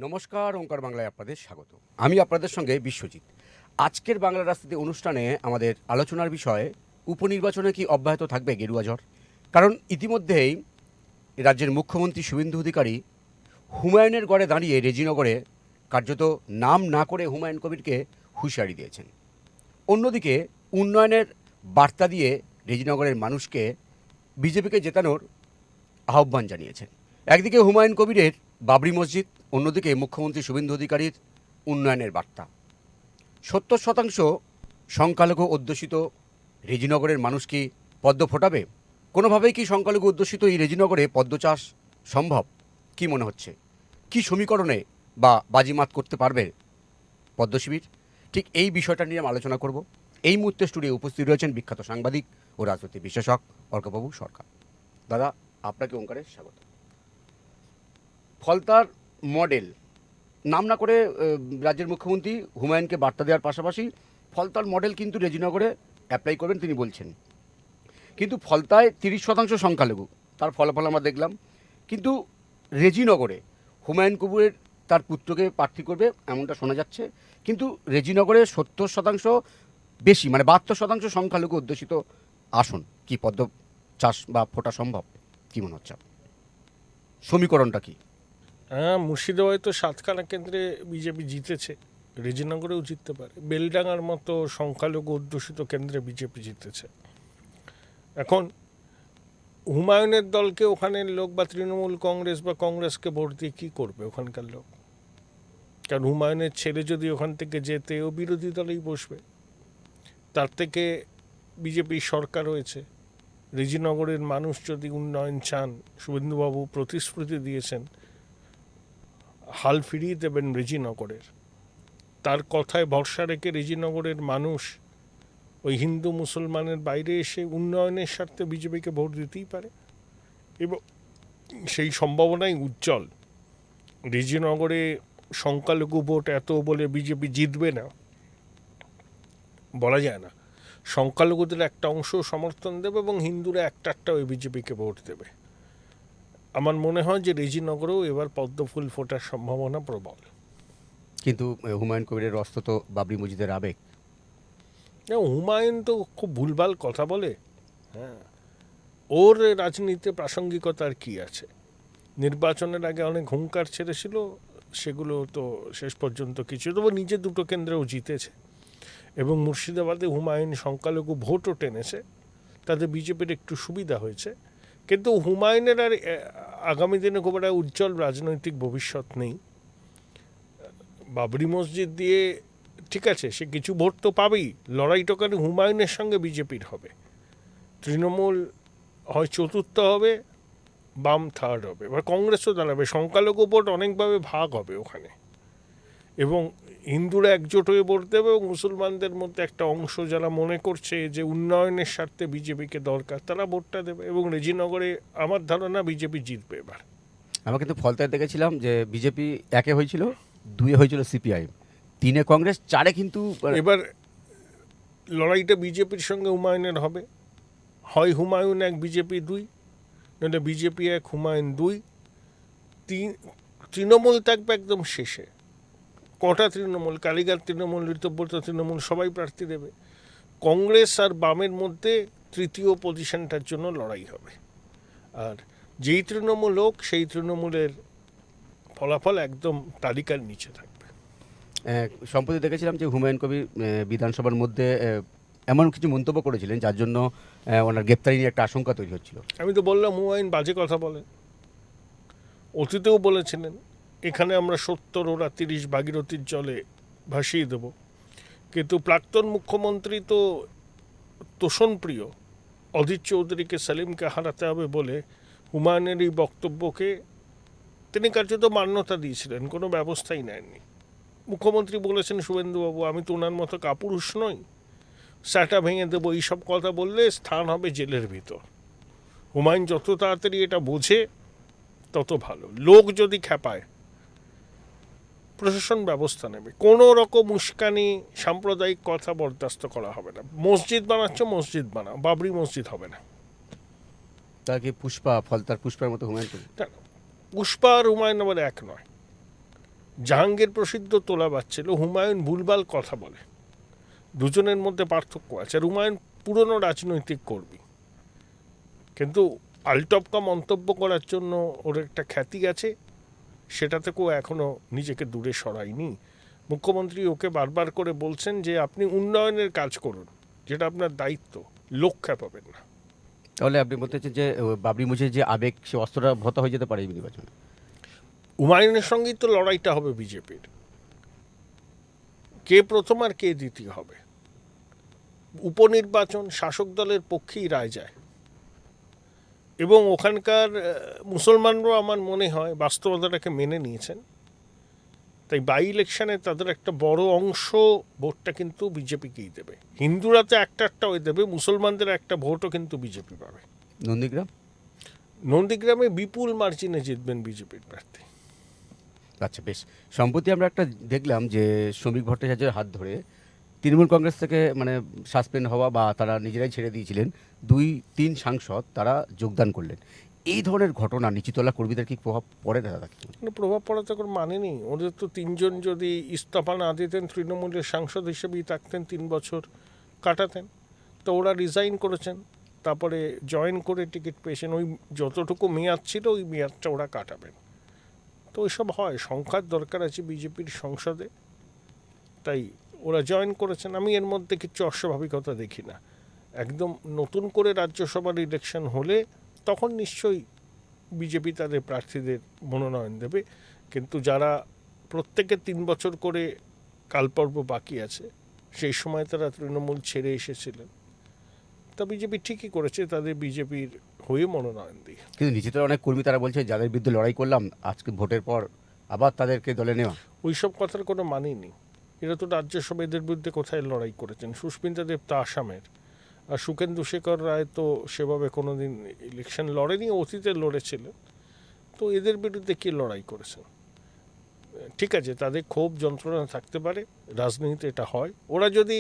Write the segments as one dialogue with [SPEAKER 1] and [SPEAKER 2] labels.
[SPEAKER 1] নমস্কার, ওঙ্কার বাংলায় আপনাদের স্বাগত। আমি আপনাদের সঙ্গে বিশ্বজিৎ। আজকের বাংলা রাস্তাতে অনুষ্ঠানে আমাদের আলোচনার বিষয় উপনির্বাচনে কি অব্যাহত থাকবে গেরুয়া ঝড়। কারণ ইতিমধ্যেই রাজ্যের মুখ্যমন্ত্রী শুভেন্দু অধিকারী হুমায়ুনের গড়ে দাঁড়িয়ে রেজিনগরে কার্যত নাম না করে হুমায়ুন কবিরকে হুঁশিয়ারি দিয়েছেন। অন্যদিকে উন্নয়নের বার্তা দিয়ে রেজিনগরের মানুষকে বিজেপিকে জেতানোর আহ্বান জানিয়েছেন। একদিকে হুমায়ুন কবিরের বাবরি মসজিদ, অন্যদিকে মুখ্যমন্ত্রী শুভেন্দু অধিকারীর উন্নয়নের বার্তা। 70% সংখ্যালঘু অধ্যুষিত রেজিনগরের মানুষ কি পদ্ম ফোটাবে? কোনোভাবেই কি সংখ্যালঘু অধ্যুষিত এই রেজিনগরে পদ্ম চাষ সম্ভব? কি মনে হচ্ছে, কি সমীকরণে বা বাজিমাত করতে পারবে পদ্ম শিবির? ঠিক এই বিষয়টা নিয়ে আমরা আলোচনা করব। এই মুহূর্তে স্টুডিও উপস্থিত রয়েছেন বিখ্যাত সাংবাদিক ও রাজনৈতিক বিশ্লেষক অর্কবাবু সরকার। দাদা, আপনাকে ওঙ্কারে স্বাগত। ফলতার মডেল নাম না করে রাজ্যের মুখ্যমন্ত্রী হুমায়ুনকে বার্তা দেওয়ার পাশাপাশি ফলতার মডেল কিন্তু রেজিনগরে অ্যাপ্লাই করবেন তিনি বলছেন। কিন্তু ফলতায় 30% সংখ্যালঘু, তার ফলাফল আমরা দেখলাম। কিন্তু রেজিনগরে হুমায়ুন কবির তার পুত্রকে প্রার্থী করবে এমনটা শোনা যাচ্ছে। কিন্তু রেজিনগরে 70% বেশি, মানে 72% সংখ্যালঘু অধ্যুষিত আসন। কি পদ্ম চাষ বা ফোটা সম্ভব? কি মনে হচ্ছে, সমীকরণটা কি?
[SPEAKER 2] হ্যাঁ, মুর্শিদাবাদে তো 7খানা কেন্দ্রে বিজেপি জিতেছে, রেজিনগরেও জিততে পারে। বেলডাঙ্গার মতো সংখ্যালঘু অধ্যুষিত কেন্দ্রে বিজেপি জিতেছে। এখন হুমায়ুনের দলকে ওখানের লোক বা তৃণমূল কংগ্রেস বা কংগ্রেসকে ভোট দিয়ে কী করবে ওখানকার লোক? কারণ হুমায়ুনের ছেলে যদি ওখান থেকে যেতে ও বিরোধী দলেই বসবে। তার থেকে বিজেপির সরকার রয়েছে। রেজিনগরের মানুষ যদি উন্নয়ন চান, শুভেন্দুবাবু প্রতিশ্রুতি দিয়েছেন হাল ফিরিয়ে দেবেন রেজিনগরের। তার কথায় ভরসা রেখে রেজিনগরের মানুষ ওই হিন্দু মুসলমানের বাইরে এসে উন্নয়নের স্বার্থে বিজেপিকে ভোট দিতেই পারে এবং সেই সম্ভাবনাই উজ্জ্বল। রেজিনগরে সংখ্যালঘু ভোট এত বলে বিজেপি জিতবে না বলা যায় না। সংখ্যালঘুদের একটা অংশ সমর্থন দেবে এবং হিন্দুরা একটা ওই বিজেপিকে ভোট দেবে। আমার মনে হয় যে রেজিনগরেও এবার পদ্মফুল ফোটার সম্ভাবনা প্রবল।
[SPEAKER 1] কিন্তু হুমায়ুন কবিরের অস্ত্র তো বাবরি মসজিদের আবেগ।
[SPEAKER 2] হুমায়ুন তো খুব ভুলভাল কথা বলে। হ্যাঁ, ওর রাজনীতিতে প্রাসঙ্গিকতার কি আছে? নির্বাচনের আগে অনেক হুঙ্কার ছেড়েছিল, সেগুলো তো শেষ পর্যন্ত কিছু, তবু নিজে 2টো কেন্দ্রেও জিতেছে এবং মুর্শিদাবাদে হুমায়ুন সংখ্যালঘু ভোটও টেনেছে, তাতে বিজেপির একটু সুবিধা হয়েছে। কিন্তু হুমায়ুনের আর আগামী দিনে খুব একটা উজ্জ্বল রাজনৈতিক ভবিষ্যৎ নেই। বাবরি মসজিদ দিয়ে ঠিক আছে, সে কিছু ভোট তো পাবেই, লড়াইটা কারণ হুমায়ুনের সঙ্গে বিজেপির হবে। তৃণমূল হয় চতুর্থ হবে, বাম থার্ড হবে, এবার কংগ্রেসও দাঁড়াবে। সংখ্যালঘু ভোট অনেকভাবে ভাগ হবে ওখানে এবং হিন্দুরা একজোট হয়ে ভোট দেবে এবং মুসলমানদের মধ্যে একটা অংশ যারা মনে করছে যে উন্নয়নের স্বার্থে বিজেপিকে দরকার, তারা ভোটটা দেবে এবং রেজিনগরে আমার ধারণা বিজেপি জিতবে এবার।
[SPEAKER 1] আমরা কিন্তু ফলতায় দেখেছিলাম যে বিজেপি 1-এ হয়েছিল, 2-এ হয়েছিল সিপিআইএম, 3-এ কংগ্রেস, 4-এ কিন্তু
[SPEAKER 2] এবার লড়াইটা বিজেপির সঙ্গে হুমায়ুনের হবে। হয় হুমায়ুন 1 বিজেপি 2, নাহলে বিজেপি 1 হুমায়ুন 2। তৃণমূল থাকবে একদম শেষে। কটা তৃণমূল? কালীঘাট তৃণমূল, ঋতব্রত তৃণমূল, সবাই প্রার্থী দেবে। কংগ্রেস আর বামের মধ্যে তৃতীয় পজিশনটার জন্য লড়াই হবে। আর যেই তৃণমূল হোক সেই তৃণমূলের ফলাফল একদম তালিকার নিচে থাকবে।
[SPEAKER 1] সম্প্রতি দেখেছিলাম যে হুমায়ুন কবির বিধানসভার মধ্যে এমন কিছু মন্তব্য করেছিলেন যার জন্য ওনার গ্রেপ্তারি নিয়ে একটা আশঙ্কা তৈরি হচ্ছিল।
[SPEAKER 2] আমি তো বললাম হুমায়ুন বাজে কথা বলেন, অতীতেও বলেছিলেন এখানে আমরা 70 ওরা 30 ভাগীরথীর জলে ভাসিয়ে দেব। কিন্তু প্রাক্তন মুখ্যমন্ত্রী তো তোষণপ্রিয়, অধীর চৌধুরীকে সেলিমকে হারাতে হবে বলে হুমায়ুনের এই বক্তব্যকে তিনি কার্যত মান্যতা দিয়েছিলেন, কোনো ব্যবস্থাই নেননি। মুখ্যমন্ত্রী বলেছেন শুভেন্দুবাবু আমি তো ওনার মতো কাপুরুষ নই, স্যাটা ভেঙে দেবো, এইসব কথা বললে স্থান হবে জেলের ভিতর। হুমায়ুন যত তাড়াতাড়ি এটা বোঝে তত ভালো। লোক যদি খেপায় প্রশাসন ব্যবস্থা নেবে। কোনো রকম উস্কানি, সাম্প্রদায়িক কথা বরদাস্ত করা হবে না। মসজিদ বানাচ্ছ মসজিদ বানাও, বাবরি মসজিদ হবে না।
[SPEAKER 1] তার কি পুষ্পা, ফলতার পুষ্পার মতো হুমায়ুন কবির?
[SPEAKER 2] পুষ্পা আর হুমায়ুন আবার এক নয়। জাহাঙ্গীর প্রসিদ্ধ তোলা বাচ্ছিল, হুমায়ুন ভুলভাল কথা বলে, দুজনের মধ্যে পার্থক্য আছে। আর হুমায়ুন পুরনো রাজনৈতিক কর্মী, কিন্তু আলটপকা মন্তব্য করার জন্য ওর একটা খ্যাতি আছে, সেটা থেকেও এখনও নিজেকে দূরে সরায়নি। মুখ্যমন্ত্রী ওকে বারবার করে বলছেন যে আপনি উন্নয়নের কাজ করুন, যেটা আপনার দায়িত্ব, লোক খেপাবেন না।
[SPEAKER 1] তাহলে আপনি বলতে চাচ্ছেন যে বাবরি মসজিদের যে আবেগ, সে অস্ত্রটা ভত হয়ে যেতে পারে এই নির্বাচনে?
[SPEAKER 2] হুমায়ুনের সঙ্গেই তো লড়াইটা হবে বিজেপির, কে প্রথম আর কে দ্বিতীয় হবে। উপনির্বাচন শাসক দলের পক্ষেই রায় যায়, এবং ওখানকার মুসলমানরাও আমার মনে হয় বাস্তবতাটাকে মেনে নিয়েছেন। তাই বাই ইলেকশনে তাদের একটা বড় অংশ ভোটটা কিন্তু বিজেপিকেই দেবে। হিন্দুরা তো একটা হয়ে দেবে, মুসলমানদের একটা ভোটও কিন্তু বিজেপি পাবে।
[SPEAKER 1] নন্দীগ্রাম?
[SPEAKER 2] নন্দীগ্রামে বিপুল মার্জিনে জিতবেন বিজেপির প্রার্থী।
[SPEAKER 1] আচ্ছা, বেশ। সম্প্রতি আমরা একটা দেখলাম যে শ্রমিক ভট্টাচার্যের হাত ধরে তৃণমূল কংগ্রেস থেকে মানে সাসপেন্ড হওয়া বা তারা নিজেরাই ছেড়ে দিয়েছিলেন 2-3 সাংসদ, তারা যোগদান করলেন। এই ধরনের ঘটনা নিচুতলা কর্মীদের কি প্রভাব পড়ে দাদা?
[SPEAKER 2] কিন্তু প্রভাব পড়াতে কোনো মানে নেই। ওদের তো তিনজন যদি ইস্তফা না দিতেন, তৃণমূলের সাংসদ হিসেবেই থাকতেন, 3 বছর কাটাতেন। তো ওরা রিজাইন করেছেন, তারপরে জয়েন করে টিকিট পেয়েছেন। ওই যতটুকু মেয়াদ ছিল ওই মেয়াদটা ওরা কাটাবেন। তো ওইসব হয়, সংখ্যার দরকার আছে বিজেপির সংসদে, তাই ওরা জয়েন করেছেন। আমি এর মধ্যে কিছু অস্বাভাবিকতা দেখি না। একদম নতুন করে রাজ্যসভার ইলেকশন হলে তখন নিশ্চয়ই বিজেপি তাদের প্রার্থীদের মনোনয়ন দেবে, কিন্তু যারা প্রত্যেকে 3 বছর করে কালপর্ব বাকি আছে, সেই সময় তারা তৃণমূল ছেড়ে এসেছিলেন, তা বিজেপি ঠিকই করেছে তাদের বিজেপির হয়ে মনোনয়ন দিয়ে।
[SPEAKER 1] কিন্তু নিচুতলা অনেক কর্মী তারা বলছে যাদের বিরুদ্ধে লড়াই করলাম আজকে ভোটের পর আবার তাদেরকে দলে নেওয়া।
[SPEAKER 2] ওইসব কথার কোনো মানেই নেই। এরা তো রাজ্যসভা এদের বিরুদ্ধে কোথায় লড়াই করেছেন? সুস্মিতা দেব তো আসামের, আর সুখেন্দু শেখর রায় তো সেভাবে কোনোদিন ইলেকশন লড়েনি, অতীতে লড়েছিলেন। তো এদের বিরুদ্ধে কি লড়াই করেছেন? ঠিক আছে, তাদের ক্ষোভ যন্ত্রণা থাকতে পারে, রাজনীতিতে এটা হয়। ওরা যদি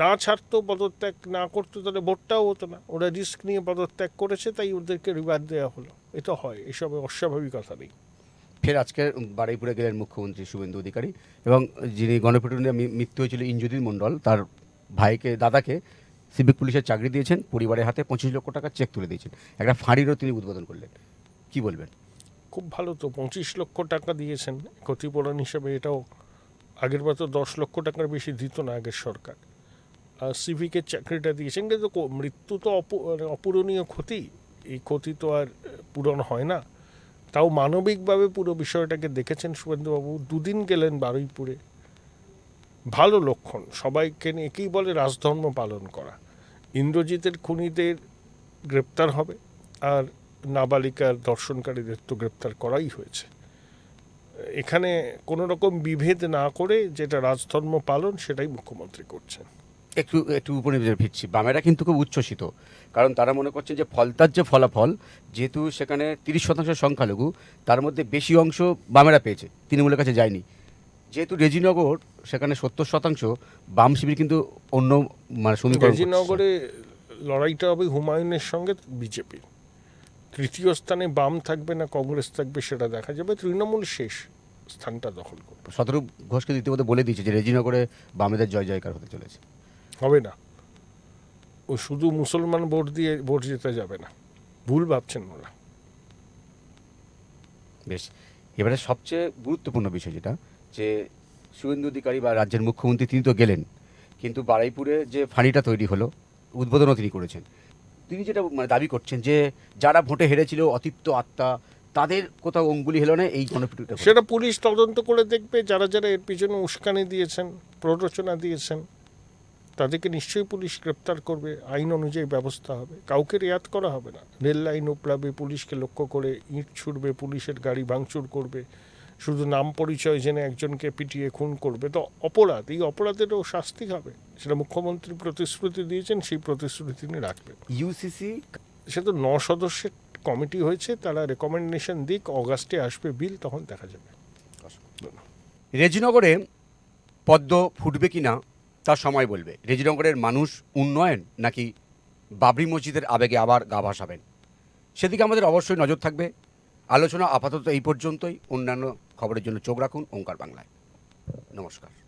[SPEAKER 2] না ছাড়তো, পদত্যাগ না করতো, তাহলে ভোটটাও হতো না। ওরা রিস্ক নিয়ে পদত্যাগ করেছে, তাই ওদেরকে রিওয়ার্ড দেওয়া হলো। এটা হয়, এসবে অস্বাভাবিকতা নেই।
[SPEAKER 1] ফের আজকে বারুইপুরে গেলেন মুখ্যমন্ত্রী শুভেন্দু অধিকারী, এবং যিনি গণপিটুনিতে মৃত্যু হয়েছিল ইন্দ্রজিৎ মণ্ডল, তার দাদাকে সিভিক পুলিশের চাকরি দিয়েছেন, পরিবারের হাতে 25 লক্ষ টাকা চেক তুলে দিয়েছেন, একটা ফাঁড়িরও তিনি উদ্বোধন করলেন। কি বলবেন?
[SPEAKER 2] খুব ভালো তো, 25 লক্ষ টাকা দিয়েছেন ক্ষতিপূরণ হিসেবে। এটাও আগের বার তো 10 লক্ষ টাকার বেশি দিত না আগের সরকার। আর সিভিকের চাকরিটা দিয়েছেন, কিন্তু মৃত্যু তো অপূরণীয় ক্ষতি, এই ক্ষতি তো আর পূরণ হয় না। তাও মানবিকভাবে পুরো বিষয়টাকে দেখেছেন শুভেন্দুবাবু। 2 দিন গেলেন বারুইপুরে, ভালো লক্ষণ। সবাইকে নিয়ে একেই বলে রাজধর্ম পালন করা। ইন্দ্রজিতের খুনিদের গ্রেপ্তার হবে, আর নাবালিকার দর্শনকারীদের তো গ্রেপ্তার করাই হয়েছে। এখানে কোনো রকম বিভেদ না করে যেটা রাজধর্ম পালন, সেটাই মুখ্যমন্ত্রী করছেন।
[SPEAKER 1] একটু উপনিবেশে ফিরছি। বামেরা কিন্তু খুব উচ্ছ্বসিত, কারণ তারা মনে করছেন যে ফলতার যে ফলাফল, যেহেতু সেখানে 30% সংখ্যালঘু, তার মধ্যে বেশি অংশ বামেরা পেয়েছে, তৃণমূলের কাছে যায়নি। যেহেতু রেজিনগর, সেখানে 70% বাম শিবির কিন্তু অন্য মানে সমীকরণ করছে।
[SPEAKER 2] রেজিনগরে লড়াইটা হবে হুমায়ুনের সঙ্গে বিজেপির। তৃতীয় স্থানে বাম থাকবে না কংগ্রেস থাকবে সেটা দেখা যাবে। তৃণমূল শেষ স্থানটা দখল করবে।
[SPEAKER 1] শতরূপ ঘোষকে রীতিমতো বলে দিয়েছে যে রেজিনগরে বামেদের জয় জয়কার হতে চলেছে।
[SPEAKER 2] হবে না, ও শুধু মুসলমান ভোট দিয়ে ভোট জিতে যাবে না, ভুল ভাবছেন ওরা।
[SPEAKER 1] বেশ, এবারে সবচেয়ে গুরুত্বপূর্ণ বিষয় যেটা, যে শুভেন্দু অধিকারী বা রাজ্যের মুখ্যমন্ত্রী তিনি তো গেলেন, কিন্তু বারুইপুরে যে ফাঁড়িটা তৈরি হলো, উদ্বোধনও তিনি করেছেন। তিনি যেটা মানে দাবি করছেন যে যারা ভোটে হেরেছিল অতৃপ্ত আত্মা, তাদের কোথাও অঙ্গুলি হেলো না এই গণপিটুনিটা।
[SPEAKER 2] সেটা পুলিশ তদন্ত করে দেখবে। যারা যারা এর পিছনে উস্কানি দিয়েছেন, প্ররোচনা দিয়েছেন, তাদেরকে নিশ্চয়ই পুলিশ গ্রেপ্তার করবে, আইন অনুযায়ী ব্যবস্থা হবে। কাউকে রেয়াত করা হবে না। রেল লাইন উপড়াবে, পুলিশকে লক্ষ্য করে ইঁট ছুড়বে, পুলিশের গাড়ি ভাঙচুর করবে, শুধু নাম পরিচয় জেনে একজনকে পিটিয়ে খুন করবে, তো অপরাধ। এই অপরাধেরও শাস্তি হবে, সেটা মুখ্যমন্ত্রী প্রতিশ্রুতি দিয়েছেন, সেই প্রতিশ্রুতি তিনি রাখবেন।
[SPEAKER 1] ইউসিসি
[SPEAKER 2] সে তো 9 সদস্যের কমিটি হয়েছে, তারা রেকমেন্ডেশন দিক, অগাস্টে আসবে বিল, তখন দেখা যাবে।
[SPEAKER 1] রেজিনগরে পদ্ম ফুটবে কি না তার সময় বলবে। রেজিনগরের মানুষ উন্নয়ন নাকি বাবরি মসজিদের আবেগে আবার গা ভাসাবেন, সেদিকে আমাদের অবশ্যই নজর থাকবে। আলোচনা আপাতত এই পর্যন্তই। অন্যান্য খবরের জন্য চোখ রাখুন ওঙ্কার বাংলায়। নমস্কার।